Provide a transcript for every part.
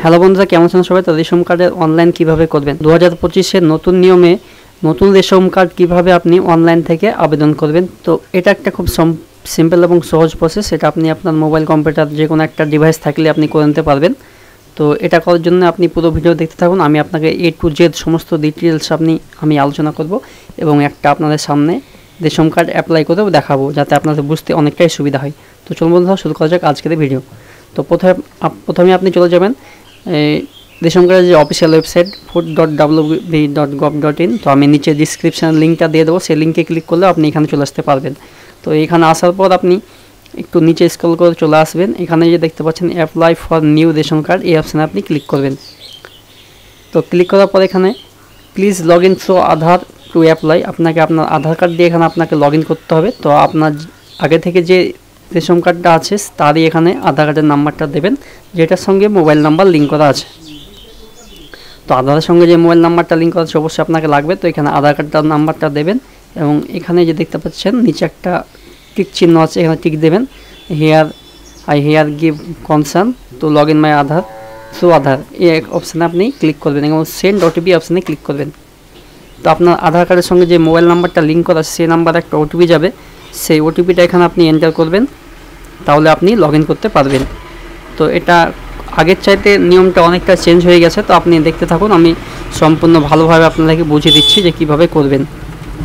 Hello বন্ধুরা, কেমন আছেন সবাই? তো রেশন কার্ডের অনলাইন কিভাবে করবেন 2025-এর নতুন নিয়মে নতুন রেশন কার্ড কিভাবে আপনি অনলাইন থেকে আবেদন করবেন। তো এটা একটা খুব সিম্পল এবং সহজ প্রসেস। এটা আপনি আপনার মোবাইল কম্পিউটার যে কোনো একটা ডিভাইস থাকলে আপনি করে নিতে পারবেন। তো এটা করার জন্য আপনি পুরো ভিডিও দেখতে থাকুন। আমি আপনাকে A to Z সমস্ত ডিটেলস আমি আলোচনা করব এবং একটা আপনাদের সামনে রেশন কার্ড অ্যাপ্লাই করেও দেখাবো, যাতে আপনাদের বুঝতে অনেকটাই সুবিধা হয়। তো চলুন বন্ধুরা, শুরু করা যাক আজকের ভিডিও। তো প্রথমে আপনি চলে যাবেন রেশন কার্ডের যে অফিসিয়াল ওয়েবসাইট food.wb.gov.in। তো আমি নিচে ডিসক্রিপশানের লিঙ্কটা দিয়ে দেবো, সেই লিঙ্কে ক্লিক করলে আপনি এখানে চলে আসতে পারবেন। তো এখানে আসার পর আপনি একটু নিচে স্ক্রল করে চলে আসবেন। এখানে যে দেখতে পাচ্ছেন apply for new ration card, এই অপশানে আপনি ক্লিক করবেন। তো ক্লিক করার পর এখানে please log in through Aadhaar to apply, আপনাকে আপনার আধার কার্ড দিয়ে এখানে আপনাকে লগ ইন করতে হবে। তো আপনার আগে থেকে যে রেশন কার্ডটা আছে তারই এখানে আধার কার্ডের নাম্বারটা দেবেন, যেটার সঙ্গে মোবাইল নাম্বার লিঙ্ক করা আছে। তো আধারের সঙ্গে যে মোবাইল নাম্বারটা লিঙ্ক করা আছে অবশ্যই আপনাকে লাগবে। তো এখানে আধার কার্ডটার নাম্বারটা দেবেন এবং এখানে যে দেখতে পাচ্ছেন নিচে একটা টিক চিহ্ন আছে, এখানে টিক দেবেন। Here give concern to log in my Aadhaar through Aadhaar, এই অপশানে আপনি ক্লিক করবেন এবং সেন্ড ওটিপি অপশানে ক্লিক করবেন। তো আপনার আধার কার্ডের সঙ্গে যে মোবাইল নাম্বারটা লিঙ্ক করা আছে সেই নাম্বারে একটা ওটিপি যাবে, সেই ওটিপিটা এখানে আপনি এন্টার করবেন, তাহলে আপনি লগ ইন করতে পারবেন। তো এটা আগের চাইতে নিয়মটা অনেকটা চেঞ্জ হয়ে গেছে। তো আপনি দেখতে থাকুন, আমি সম্পূর্ণ ভালোভাবে আপনাদেরকে বুঝিয়ে দিচ্ছি যে কিভাবে করবেন।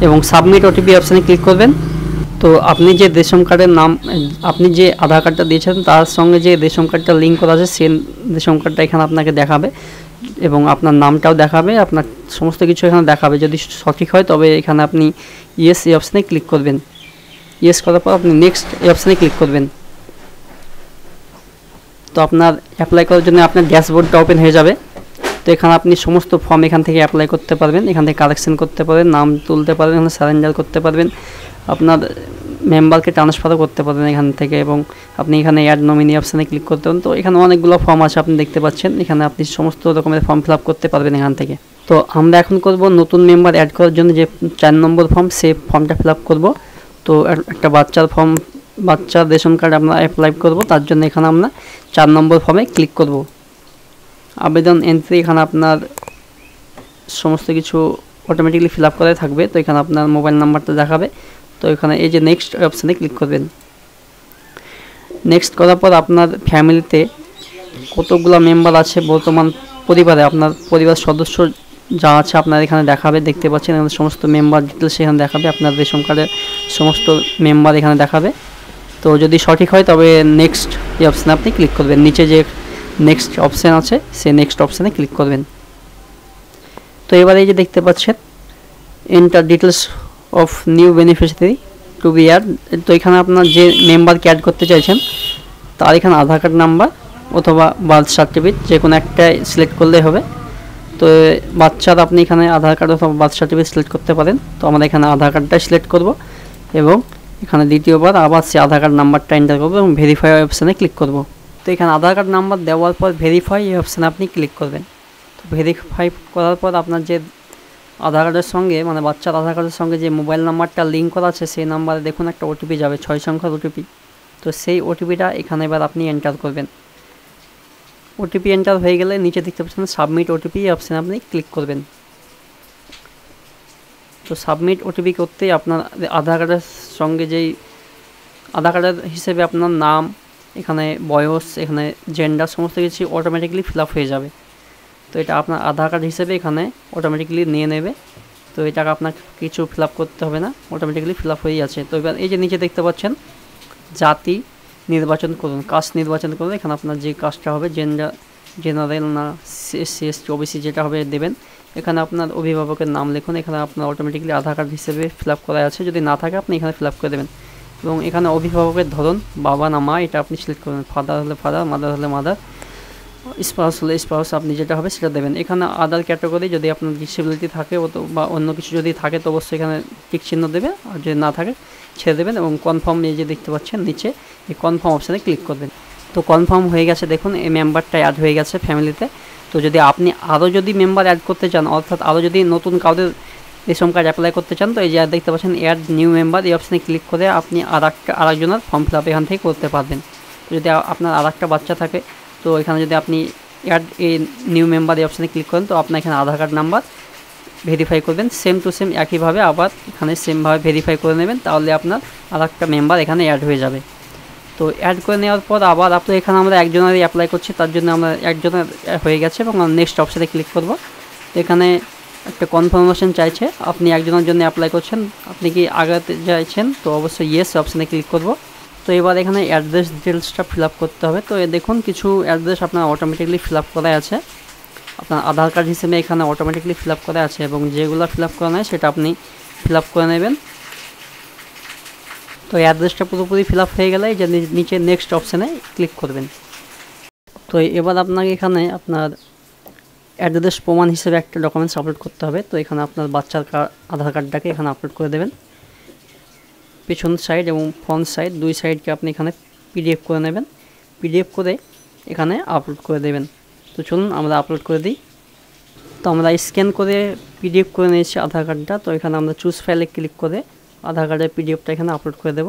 এবং সাবমিট ওটিপি অপশানে ক্লিক করবেন। তো আপনি যে রেশন কার্ডের নাম, আপনি যে আধার কার্ডটা দিয়েছেন তার সঙ্গে যে রেশন কার্ডটা লিঙ্ক করা আছে সেই রেশন কার্ডটা এখানে আপনাকে দেখাবে এবং আপনার নামটাও দেখাবে, আপনার সমস্ত কিছু এখানে দেখাবে। যদি সঠিক হয় তবে এখানে আপনি ইয়েস এই অপশানে ক্লিক করবেন। ইয়েস করার পর আপনি নেক্সট এই অপশানে ক্লিক করবেন। তো আপনার অ্যাপ্লাই করার জন্য আপনার ড্যাশবোর্ডটা ওপেন হয়ে যাবে। তো এখানে আপনি সমস্ত ফর্ম এখান থেকে অ্যাপ্লাই করতে পারবেন, এখান থেকে কারেকশন করতে পারবেন, নাম তুলতে পারবেন, এখানে সারেন্ডার করতে পারবেন, আপনার মেম্বারকে ট্রান্সফারও করতে পারবেন এখান থেকে। এবং আপনি এখানে অ্যাড নমিনি অপশানে ক্লিক করতে পারেন। তো এখানে অনেকগুলো ফর্ম আছে, আপনি দেখতে পাচ্ছেন। এখানে আপনি সমস্ত রকমের ফর্ম ফিল আপ করতে পারবেন এখান থেকে। তো আমরা এখন করব নতুন মেম্বার অ্যাড করার জন্য যে 4 নম্বর ফর্ম, সেই ফর্মটা ফিল আপ করবো। তো একটা বাচ্চার রেশন কার্ড আমরা অ্যাপ্লাই করব, তার জন্য এখানে আমরা 4 নম্বর ফর্মে ক্লিক করব। আবেদন এন্ট্রি, এখানে আপনার সমস্ত কিছু অটোমেটিকলি ফিল আপ করাই থাকবে। তো এখানে আপনার মোবাইল নাম্বারটা দেখাবে। তো এখানে এই যে নেক্সট অপশানে ক্লিক করবেন। নেক্সট করার পর আপনার ফ্যামিলিতে কতগুলো মেম্বার আছে বর্তমান পরিবারে, আপনার পরিবার সদস্য যা আছে আপনার এখানে দেখাবে। দেখতে পাচ্ছেন এখানে সমস্ত মেম্বার ডিটেলস এখানে দেখাবে, আপনার রেশন কার্ডের সমস্ত মেম্বার এখানে দেখাবে। তো যদি সঠিক হয় তবে নেক্সট এই অপশানে আপনি ক্লিক করবেন। নিচে যে নেক্সট অপশান আছে সেই নেক্সট অপশানে ক্লিক করবেন। তো এবারে এই যে দেখতে পাচ্ছেন enter details of new beneficiary to be add. তো এখানে আপনার যে মেম্বারকে অ্যাড করতে চাইছেন তার এখানে আধার কার্ড নাম্বার অথবা বার্থ সার্টিফিকেট যে কোনো একটা সিলেক্ট করলেই হবে। তো বাচ্চার আপনি এখানে আধার কার্ড অথবা বার্থ সার্টিফিকেট সিলেক্ট করতে পারেন। তো আমরা এখানে আধার কার্ডটাই সিলেক্ট করব এবং এখানে দ্বিতীয়বার আবার সেই আধার কার্ড নাম্বারটা এন্টার করবো এবং ভেরিফাই অপশানে ক্লিক করব। তো এখানে আধার কার্ড নাম্বার দেওয়ার পর ভেরিফাই এই অপশানে আপনি ক্লিক করবেন। তো ভেরিফাই করার পর আপনার যে আধার কার্ডের সঙ্গে, মানে বাচ্চার আধার কার্ডের সঙ্গে যে মোবাইল নাম্বারটা লিঙ্ক করা আছে সেই নাম্বারে দেখুন একটা ওটিপি যাবে, 6 সংখ্যার ওটিপি। তো সেই ওটিপিটা এখানে এবার আপনি এন্টার করবেন। ওটিপি এন্টার হয়ে গেলে নিচে দেখতে পাচ্ছেন সাবমিট ওটিপি অপশানে আপনি ক্লিক করবেন। তো সাবমিট ওটিপি করতেই আপনার আধার কার্ডের সঙ্গে যেই আধার কার্ডের হিসেবে আপনার নাম, এখানে বয়স, এখানে জেন্ডার সমস্ত কিছু অটোমেটিকলি ফিল আপ হয়ে যাবে। তো এটা আপনার আধার কার্ড হিসেবে এখানে অটোমেটিকলি নিয়ে নেবে। তো এটাকে আপনার কিছু ফিল আপ করতে হবে না, অটোমেটিকলি ফিল আপ হয়েই আছে। তো এবার এই যে নিচে দেখতে পাচ্ছেন জাতি নির্বাচন করুন, কাস্ট নির্বাচন করুন। এখানে আপনার যে কাস্টটা হবে, জেনারেল না SC ST OBC যেটা হবে দেবেন। এখানে আপনার অভিভাবকের নাম লিখুন, এখানে আপনার অটোমেটিকলি আধার কার্ড হিসেবে ফিল আপ করা আছে, যদি না থাকে আপনি এখানে ফিল আপ করে দেবেন। এবং এখানে অভিভাবকের ধরন বাবা না মা এটা আপনি সিলেক্ট করবেন, ফাদার হলে ফাদার, মাদার হলে মাদার, স্পাউস হলে স্পাউস, আপনি যেটা হবে সেটা দেবেন। এখানে আদার ক্যাটাগরি যদি আপনার ডিসেবিলিটি থাকে বা অন্য কিছু যদি থাকে তো অবশ্যই এখানে টিক চিহ্ন দেবে, আর যদি না থাকে ছেড়ে দেবেন। এবং কনফার্ম এই যে দেখতে পাচ্ছেন নিচে এই কনফার্ম অপশানে ক্লিক করবেন। তো কনফার্ম হয়ে গেছে, দেখুন এই মেম্বারটা অ্যাড হয়ে গেছে ফ্যামিলিতে। তো যদি আপনি আরও যদি মেম্বার অ্যাড করতে চান, অর্থাৎ আরও যদি নতুন কাউদের রেশন কার্ড অ্যাপ্লাই করতে চান, তো এই যে দেখতে পাচ্ছেন অ্যাড নিউ মেম্বার, এই অপশানে ক্লিক করে আপনি আরেকজনের ফর্ম ফিল আপ এখান থেকে করতে পারবেন। যদি আপনার আরেকটা বাচ্চা থাকে তো এখানে যদি আপনি অ্যাড এ নিউ মেম্বার এই অপশানে ক্লিক করেন, তো আপনার এখানে আধার কার্ড নাম্বার ভেরিফাই করবেন, সেম টু সেম একইভাবে আবার এখানে সেমভাবে ভেরিফাই করে নেবেন, তাহলে আপনার আর একটা মেম্বার এখানে অ্যাড হয়ে যাবে। তো অ্যাড করে নেওয়ার পর আবার আপনার এখানে আমরা একজনেরই অ্যাপ্লাই করছি, তার জন্য আমরা একজনের হয়ে গেছে এবং নেক্সট অপশানে ক্লিক করব। তো এখানে একটা কনফার্মেশন চাইছে, আপনি একজনের জন্য অ্যাপ্লাই করছেন, আপনি কি আগাতে চাইছেন, তো অবশ্যই ইয়েস অপশানে ক্লিক করব। তো এবার এখানে অ্যাড্রেস ডিটেলসটা ফিল আপ করতে হবে। তো দেখুন কিছু অ্যাড্রেস আপনার অটোমেটিকলি ফিল আপ করা আছে, আপনার আধার কার্ড হিসেবে এখানে অটোমেটিকলি ফিল আপ করা আছে, এবং যেগুলো ফিল আপ করা নয় সেটা আপনি ফিল আপ করে নেবেন। তো অ্যাড্রেসটা পুরোপুরি ফিল আপ হয়ে গেলে যে নিচে নেক্সট অপশানে ক্লিক করবেন। তো এবার আপনাকে এখানে আপনার অ্যাড্রেস প্রমাণ হিসেবে একটা ডকুমেন্টস আপলোড করতে হবে। তো এখানে আপনার বাচ্চার আধার কার্ডটাকে এখানে আপলোড করে দেবেন, পেছন সাইড এবং ফ্রন্ট সাইড দুই সাইডকে আপনি এখানে পিডিএফ করে নেবেন, পিডিএফ করে এখানে আপলোড করে দেবেন। তো চলুন আমরা আপলোড করে দিই। তো আমরা স্ক্যান করে পিডিএফ করে নিয়েছি আধার কার্ডটা। তো এখানে আমরা চুজ ফাইলে ক্লিক করে আধার কার্ডের পিডিএফটা এখানে আপলোড করে দেব।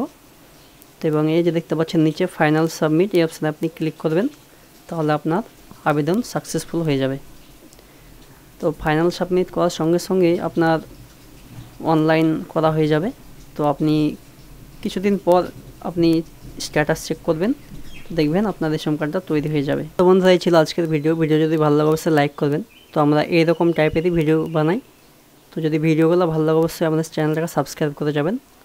তো এবং এই যে দেখতে পাচ্ছেন নিচে ফাইনাল সাবমিট এই অপশানে আপনি ক্লিক করবেন, তাহলে আপনার আবেদন সাকসেসফুল হয়ে যাবে। তো ফাইনাল সাবমিট করার সঙ্গে সঙ্গেই আপনার অনলাইন করা হয়ে যাবে। তো আপনি কিছুদিন পর আপনি স্ট্যাটাস চেক করবেন, দেখবেন আপনার রেশন কার্ডটা তৈরি হয়ে যাবে। তো বন্ধুরা এই ছিল আজকের ভিডিও যদি ভালো লাগে অবশ্যই লাইক করবেন। তো আমরা এইরকম টাইপেরই ভিডিও বানাই। তো যদি ভিডিওগুলো ভালো লাগে অবশ্যই আমাদের চ্যানেলটাকে সাবস্ক্রাইব করে যাবেন।